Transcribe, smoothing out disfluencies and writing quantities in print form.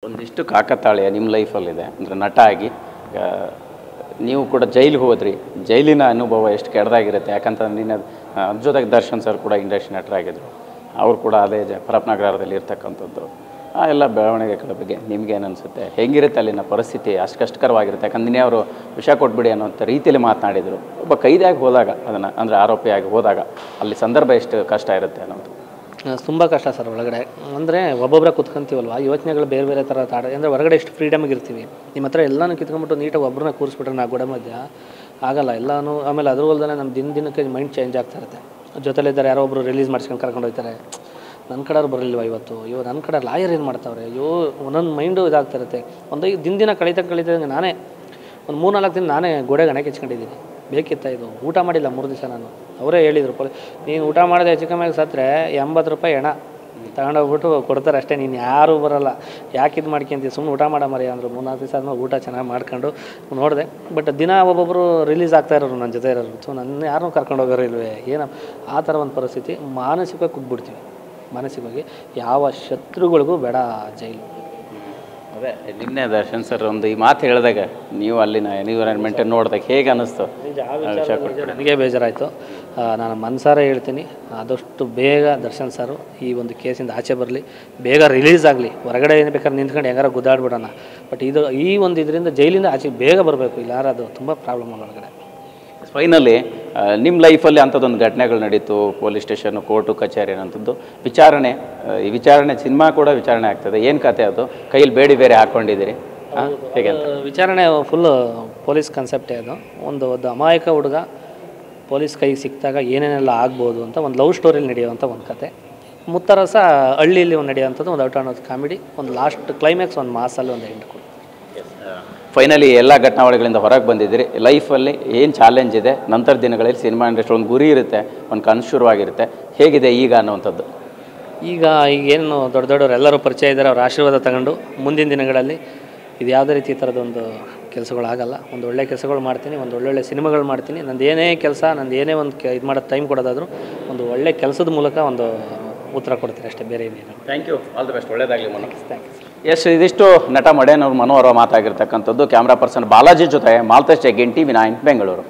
ಒಂದಿಷ್ಟು ಕಾಕತಾಳೀಯ ನಿಮ್ಮ ಲೈಫಲ್ಲಿದೆ ಅಂದರೆ ನಟ ಆಗಿ ನೀವು ಕೂಡ ಜೈಲಿಗೆ ಹೋದ್ರಿ, ಜೈಲಿನ ಅನುಭವ ಎಷ್ಟು ಕೆಟ್ಟದಾಗಿರುತ್ತೆ. ಯಾಕಂತಂದ್ರೆ ನಿನ್ನ ಅದ್ರ ಜೊತೆಗೆ ದರ್ಶನ್ ಸರ್ ಕೂಡ ಇಂಡಸ್ಟ್ರಿ ನಟರಾಗಿದ್ದರು, ಅವರು ಕೂಡ ಅದೇ ಪರಪ್ನಗರದಲ್ಲಿ ಇರ್ತಕ್ಕಂಥದ್ದು. ಆ ಎಲ್ಲ ಬೆಳವಣಿಗೆಗಳ ಬಗ್ಗೆ ನಿಮ್ಗೇನು ಅನಿಸುತ್ತೆ? ಹೇಗಿರುತ್ತೆ ಅಲ್ಲಿನ ಪರಿಸ್ಥಿತಿ? ಅಷ್ಟು ಕಷ್ಟಕರವಾಗಿರುತ್ತೆ. ಯಾಕಂದ್ರೆ ನಿನ್ನೆ ಅವರು ವಿಷ ಕೊಟ್ಬಿಡಿ ಅನ್ನೋಂಥ ರೀತಿಯಲ್ಲಿ ಮಾತನಾಡಿದರು. ಒಬ್ಬ ಕೈದಿಯಾಗಿ ಹೋದಾಗ ಅದನ್ನು ಅಂದರೆ ಆರೋಪಿಯಾಗಿ ಹೋದಾಗ ಅಲ್ಲಿ ಸಂದರ್ಭ ಎಷ್ಟು ಕಷ್ಟ ಇರುತ್ತೆ ಅನ್ನೋದು ತುಂಬ ಕಷ್ಟ ಸರ್. ಒಳಗಡೆ ಅಂದರೆ ಒಬ್ಬೊಬ್ಬರೇ ಕುತ್ಕೊಂತೀವಲ್ವ, ಯೋಚನೆಗಳು ಬೇರೆ ಬೇರೆ ಥರ ಅಂದರೆ ಹೊರಗಡೆ ಎಷ್ಟು ಫ್ರೀಡಮ್ಗೆ ಇರ್ತೀವಿ. ನಿಮ್ಮ ಹತ್ರ ಎಲ್ಲನೂ ಕಿತ್ಕೊಂಡ್ಬಿಟ್ಟು ನೀಟಾಗಿ ಒಬ್ಬರನ್ನ ಕೂರಿಸ್ಬಿಟ್ರೆ ನಾ ಗೋಡೆ ಮಧ್ಯ ಆಗಲ್ಲ ಎಲ್ಲನೂ. ಆಮೇಲೆ ಅದ್ರ ಹೋಲ್ದೇ ನಮ್ಮ ದಿನಕ್ಕೆ ಮೈಂಡ್ ಚೇಂಜ್ ಆಗ್ತಾ ಇರುತ್ತೆ. ಜೊತೆಲಿದ್ದಾರೆ ಯಾರೋ ಒಬ್ಬರು ರಿಲೀಸ್ ಮಾಡ್ಸ್ಕೊಂಡು ಕರ್ಕೊಂಡು ಹೋಗ್ತಾರೆ, ನನ್ನ ಕಡೆಯವ್ರು ಬರಲಿಲ್ವ ಇವತ್ತು, ನನ್ನ ಕಡೆ ಲಾಯರ್ ಏನು ಮಾಡ್ತಾವ್ರೆ, ಒಂದೊಂದು ಮೈಂಡು ಇದಾಗ್ತಾ ಇರುತ್ತೆ. ಒಂದು ದಿನ ಕಳೀತಂಗೆ ನಾನೇ ಒಂದು 3-4 ದಿನ ನಾನೇ ಗೋಡೆಗೆ ಹಣೆ ಕೆಚ್ಕೊಂಡಿದ್ದೀನಿ. ಬೇಕಿತ್ತ ಇದು? ಊಟ ಮಾಡಿಲ್ಲ 3 ದಿವಸ ನಾನು. ಅವರೇ ಹೇಳಿದರು, ನೀನು ಊಟ ಮಾಡಿದೆ ಹೆಚ್ಚು ಕಮ್ಮಿಯಾಗಿ ಸತ್ತರೆ 80 ರೂಪಾಯಿ ಹೆಣ ತಗೊಂಡೋಗ್ಬಿಟ್ಟು ಕೊಡ್ತಾರೆ ಅಷ್ಟೇ, ನೀನು ಯಾರೂ ಬರೋಲ್ಲ, ಯಾಕೆ ಇದು ಮಾಡ್ಕೊಂತೀವಿ, ಸುಮ್ಮನೆ ಊಟ ಮಾಡೋ ಮರಿ ಅಂದರು. 3-4 ದಿವಸ ಆದ್ಮೇಲೆ ಊಟ ಚೆನ್ನಾಗಿ ಮಾಡ್ಕೊಂಡು ನೋಡಿದೆ. ಬಟ್ ದಿನ ಒಬ್ಬೊಬ್ಬರು ರಿಲೀಸ್ ಆಗ್ತಾ ಇರೋರು ನನ್ನ ಜೊತೆ ಇರೋರು. ಸೊ ನನ್ನ ಯಾರನ್ನೂ ಕರ್ಕೊಂಡು ಹೋಗೋರು ಇಲ್ವೇ ಏನೋ ಆ ಥರ ಒಂದು ಪರಿಸ್ಥಿತಿ. ಮಾನಸಿಕವಾಗಿ ಕುಗ್ಬಿಡ್ತೀವಿ. ಮಾನಸಿಕವಾಗಿ ಯಾವ ಶತ್ರುಗಳಿಗೂ ಬೇಡ ಜೈಲು. ಅದೇ ನಿನ್ನೆ ದರ್ಶನ್ ಸರ್ ಒಂದು ಈ ಮಾತು ಹೇಳಿದಾಗ ನೀವು ಅಲ್ಲಿನ ಎನ್ವಿರಾನ್ಮೆಂಟ್ ನೋಡಿದಾಗ ಹೇಗೆ ಅನ್ನಿಸ್ತು? ನನಗೆ ಬೇಜಾರಾಯಿತು. ನಾನು ಮನಸಾರ ಹೇಳ್ತೀನಿ, ಆದಷ್ಟು ಬೇಗ ದರ್ಶನ್ ಸರು ಈ ಒಂದು ಕೇಸಿಂದ ಆಚೆ ಬರಲಿ, ಬೇಗ ರಿಲೀಸ್ ಆಗಲಿ. ಹೊರಗಡೆ ಏನು ಬೇಕಾದ್ರೆ ನಿಂತ್ಕೊಂಡು ಹೆಂಗಾರ ಗುದ್ದಾಡ್ಬಿಡೋಣ. ಬಟ್ ಈ ಒಂದು ಇದರಿಂದ ಜೈಲಿಂದ ಆಚೆ ಬೇಗ ಬರಬೇಕು, ಇಲ್ಲ ಅದು ತುಂಬ ಪ್ರಾಬ್ಲಮ್ ಹೊರಗಡೆ. ಫೈನಲಿ ನಿಮ್ಮ ಲೈಫಲ್ಲಿ ಅಂಥದ್ದೊಂದು ಘಟನೆಗಳು ನಡೀತು, ಪೊಲೀಸ್ ಸ್ಟೇಷನ್ನು, ಕೋರ್ಟು, ಕಚೇರಿ ಅನ್ನೋಂಥದ್ದು ವಿಚಾರಣೆ. ಈ ವಿಚಾರಣೆ ಸಿನಿಮಾ ಕೂಡ ವಿಚಾರಣೆ ಆಗ್ತದೆ. ಏನು ಕತೆ ಅದು? ಕೈಯಲ್ಲಿ ಬೇಡಿ ಬೇರೆ ಹಾಕ್ಕೊಂಡಿದ್ದೀರಿ, ಹೇಗೆ? ವಿಚಾರಣೆ ಫುಲ್ಲು ಪೊಲೀಸ್ ಕಾನ್ಸೆಪ್ಟೇ ಅದು. ಒಂದು ಅಮಾಯಕ ಹುಡುಗ ಪೊಲೀಸ್ ಕೈಗೆ ಸಿಕ್ಕಿದಾಗ ಏನೇನೆಲ್ಲ ಆಗ್ಬೋದು ಅಂತ ಒಂದು ಲವ್ ಸ್ಟೋರಿಲಿ ನಡೆಯುವಂಥ ಒಂದು ಕತೆ. ಮುತ್ತರಸ ಹಳ್ಳಿಯಲ್ಲಿ ಒಂದು ನಡೆಯುವಂಥದ್ದು ಒಂದು ಔಟ್ ಅನ್ನೋದು ಕಾಮಿಡಿ. ಒಂದು ಲಾಸ್ಟ್ ಕ್ಲೈಮ್ಯಾಕ್ಸ್ ಒಂದು ಮಾಸಲ್ಲಿ ಒಂದು ಎಂಡ್ ಕೊಡಿ. ಫೈನಲಿ ಎಲ್ಲ ಘಟನಾವಳಿಗಳಿಂದ ಹೊರಗೆ ಬಂದಿದ್ದೀರಿ. ಲೈಫಲ್ಲಿ ಏನು ಚಾಲೆಂಜ್ ಇದೆ, ನಂತರ ದಿನಗಳಲ್ಲಿ ಸಿನಿಮಾ ಇಂಡಸ್ಟ್ರಿ ಒಂದು ಗುರಿ ಇರುತ್ತೆ, ಒಂದು ಕನಸು ಶುರುವಾಗಿರುತ್ತೆ, ಹೇಗಿದೆ ಈಗ ಅನ್ನುವಂಥದ್ದು? ಈಗೇನು ದೊಡ್ಡವರು ಎಲ್ಲರೂ ಪರಿಚಯ ಇದ್ದಾರೆ, ಅವ್ರ ಆಶೀರ್ವಾದ ತಗೊಂಡು ಮುಂದಿನ ದಿನಗಳಲ್ಲಿ ಇದು ಯಾವುದೇ ರೀತಿ ಈ ಥರದೊಂದು ಕೆಲಸಗಳಾಗಲ್ಲ. ಒಂದು ಒಳ್ಳೆ ಕೆಲಸಗಳು ಮಾಡ್ತೀನಿ, ಒಂದು ಒಳ್ಳೊಳ್ಳೆ ಸಿನಿಮಾಗಳು ಮಾಡ್ತೀನಿ. ನಂದು ಏನೇ ಕೆಲಸ, ನಂದು ಏನೇ ಒಂದು ಇದು ಮಾಡೋದು ಟೈಮ್ ಕೊಡೋದಾದರೂ ಒಂದು ಒಳ್ಳೆ ಕೆಲಸದ ಮೂಲಕ ಒಂದು ಉತ್ತರ ಕೊಡ್ತೀನಿ ಅಷ್ಟೇ, ಬೇರೆ ಏನೇನು. Thank you, all the best, ಒಳ್ಳೆಯದಾಗಲಿ ಮನು. Thank you. ಎಸ್, ಇದಿಷ್ಟು ನಟ ಮಡೇನವ್ರು ಮನು ಅವರ ಮಾತಾಗಿರ್ತಕ್ಕಂಥದ್ದು. ಕ್ಯಾಮ್ರಾ ಪರ್ಸನ್ ಬಾಲಾಜಿ ಜೊತೆ ಮಾಲ್ತೇಶ್ ಜಗ್ಗಿನ್, TV9 ಬೆಂಗಳೂರು.